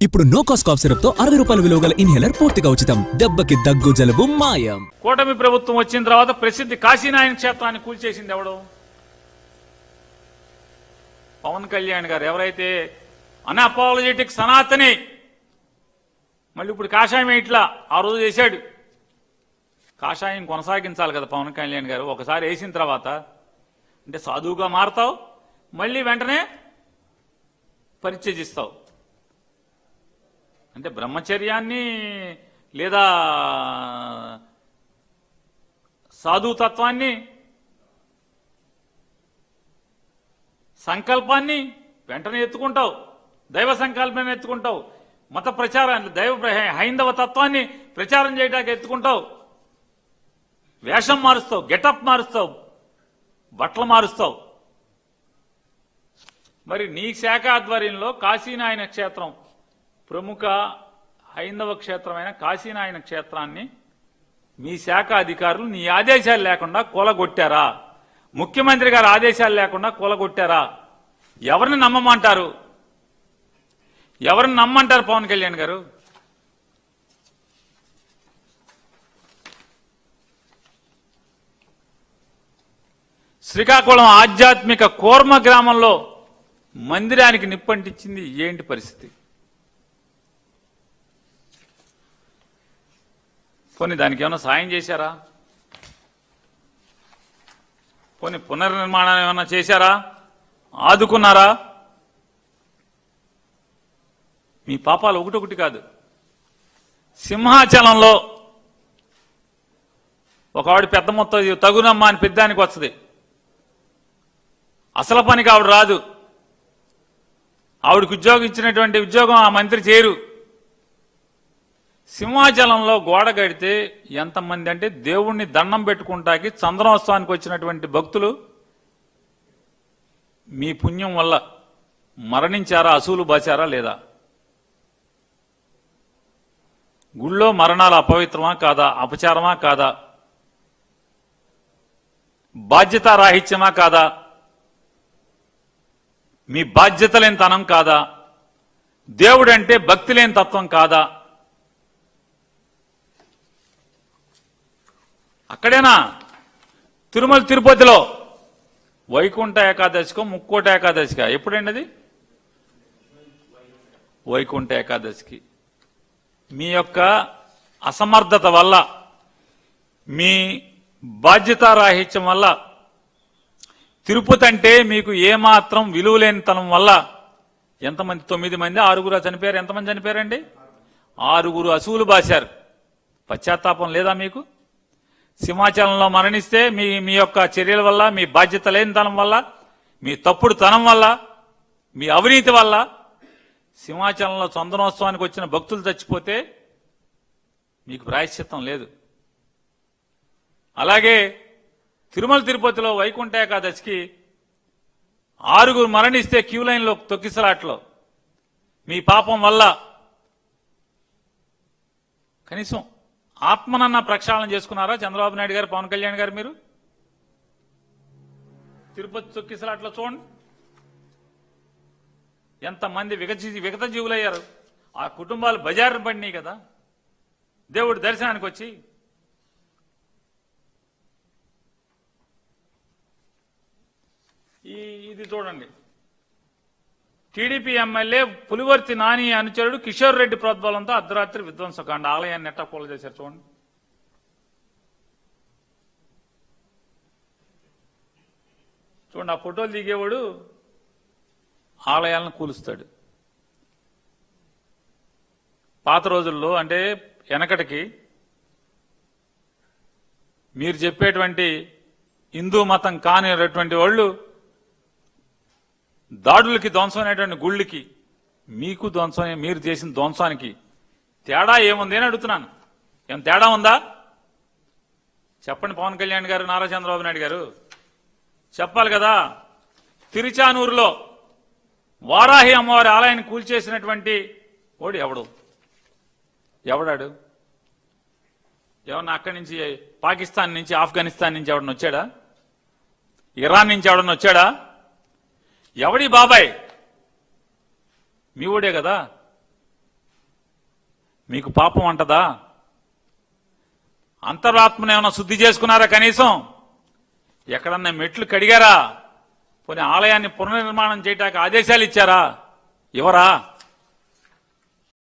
ఇప్పుడు no cost cough syrup తో 60 రూపాయల విలువ గల ఇన్హేలర్ పూర్తిగా ఉచితం. దెబ్బకి దగ్గు జలుబు మాయం. కూటమి ప్రభుత్వం వచ్చిన తర్వాత ప్రసిద్ధి కాశీనాయన క్షేత్రాన్ని కూల్చేసింది ఎవడు? పవన్ కళ్యాణ్ గారు. ఎవరైతే అన్అపాలజెటిక్ సనాతని, మళ్ళీ ఇప్పుడు కాషాయం ఇట్లా ఆ రోజు చేశాడు. కాషాయం కొనసాగించాలి కదా పవన్ కళ్యాణ్ గారు. ఒకసారి వేసిన తర్వాత అంటే సాధువుగా మారతావు, మళ్ళీ వెంటనే పరిత్యజిస్తావు. అంటే బ్రహ్మచర్యాన్ని లేదా సాధుతత్వాన్ని, సంకల్పాన్ని వెంటనే ఎత్తుకుంటావు, దైవ సంకల్పాన్ని ఎత్తుకుంటావు, మత ప్రచారాన్ని, హైందవ తత్వాన్ని ప్రచారం చేయడానికి ఎత్తుకుంటావు, వేషం మారుస్తావు, గెటప్ మారుస్తావు, బట్టలు మారుస్తావు. మరి నీ శాఖ ఆధ్వర్యంలో కాశీనాయన క్షేత్రం, ప్రముఖ హైందవ క్షేత్రమైన కాశీనాయన క్షేత్రాన్ని మీ శాఖ అధికారులు నీ ఆదేశాలు లేకుండా కూలగొట్టారా? ముఖ్యమంత్రి గారి ఆదేశాలు లేకుండా కూలగొట్టారా? ఎవరిని నమ్మమంటారు? ఎవరిని నమ్మంటారు పవన్ కళ్యాణ్ గారు? శ్రీకాకుళం ఆధ్యాత్మిక కోర్మ గ్రామంలో మందిరానికి నిప్పంటించింది ఏంటి పరిస్థితి? పోనీ దానికి ఏమైనా సాయం చేశారా? పోనీ పునర్నిర్మాణం ఏమైనా చేశారా? ఆదుకున్నారా? మీ పాపాలు ఒకటొకటి కాదు. సింహాచలంలో ఒక ఆవిడ పెద్ద మొత్తం తగునమ్మా అని పెద్దానికి వస్తుంది. అసలు పనికి ఆవిడ రాదు. ఆవిడకి ఉద్యోగం ఇచ్చినటువంటి ఉద్యోగం ఆ మంత్రి చేయరు. సింహాచలంలో గోడ కడితే ఎంతమంది అంటే దేవుణ్ణి దండం పెట్టుకుంటాకి చంద్రోత్సవానికి వచ్చినటువంటి భక్తులు మీ పుణ్యం వల్ల మరణించారా, అసూలు బాచారా లేదా? గుళ్ళో మరణాలు అపవిత్రమా కాదా? అపచారమా కాదా? బాధ్యతారాహిత్యమా కాదా? మీ బాధ్యత లేని తనం కాదా? దేవుడంటే భక్తి లేని తత్వం కాదా? అక్కడేనా? తిరుమల తిరుపతిలో వైకుంఠ ఏకాదశికో ముక్కోట ఏకాదశిగా ఎప్పుడండి అది? వైకుంఠ ఏకాదశికి. మీ యొక్క అసమర్థత వల్ల, మీ బాధ్యతారాహిత్యం వల్ల, తిరుపతి అంటే మీకు ఏమాత్రం విలువలేనితనం వల్ల ఎంతమంది? 9 మంది, 6 చనిపోయారు. ఎంతమంది చనిపోయారండి? 6 అసూలు బాశారు. పశ్చాత్తాపం లేదా మీకు? సింహాచలంలో మరణిస్తే మీ యొక్క చర్యల వల్ల, మీ బాధ్యత లేనితనం వల్ల, మీ తప్పుడు తనం వల్ల, మీ అవినీతి వల్ల సింహాచలంలో చందనోత్సవానికి వచ్చిన భక్తులు చచ్చిపోతే మీకు ప్రాయశ్చిత్తం లేదు. అలాగే తిరుమల తిరుపతిలో వైకుంఠ ఏకాదశికి 6 మరణిస్తే క్యూ లైన్లో తొక్కిసలాట్లో మీ పాపం వల్ల కనీసం ఆత్మనన్న ప్రక్షాళన చేసుకున్నారా చంద్రబాబు నాయుడు గారు, పవన్ కళ్యాణ్ గారు? మీరు తిరుపతి తొక్కిసలాట్లో చూడండి ఎంతమంది విగత జీవులయ్యారు. ఆ కుటుంబాలు బజారు పడినాయి కదా దేవుడి దర్శనానికి వచ్చి. ఇది చూడండి, టీడీపీ ఎమ్మెల్యే పులివర్తి నాని అనుచరుడు కిషోర్ రెడ్డి ప్రోద్బలంతో అర్ధరాత్రి విధ్వంసకాండ. ఆలయాన్ని నెట్టా కూల చేశారు చూడండి. చూడండి, ఆ ఫోటోలు దిగేవాడు ఆలయాలను కూలుస్తాడు. పాత రోజుల్లో అంటే వెనకటికి మీరు చెప్పేటువంటి హిందూ మతం కానిటువంటి వాళ్ళు దాడులకి, ధ్వంసమైనటువంటి గుళ్ళకి, మీకు ధ్వంసం, మీరు చేసిన ధ్వంసానికి తేడా ఏముంది అని అడుగుతున్నాను. ఏం తేడా ఉందా? చెప్పండి పవన్ కళ్యాణ్ గారు, నారా చంద్రబాబు నాయుడు గారు చెప్పాలి కదా. తిరుచానూరులో వారాహి అమ్మవారి ఆలయాన్ని కూల్చేసినటువంటి వాడు ఎవడాడు? ఏమన్నా అక్కడి నుంచి, పాకిస్తాన్ నుంచి, ఆఫ్ఘనిస్తాన్ నుంచి ఎవడన్నా వచ్చాడా? ఇరాన్ నుంచి ఎవడన్నా వచ్చాడా? ఎవడి బాబాయ్? మీ ఊడే కదా. మీకు పాపం అంటదా? అంతరాత్మను ఏమైనా శుద్ధి చేసుకున్నారా? కనీసం ఎక్కడన్నా మెట్లు కడిగారా? పోనీ ఆలయాన్ని పునర్నిర్మాణం చేయడానికి ఆదేశాలు ఇచ్చారా? ఇవ్వరా?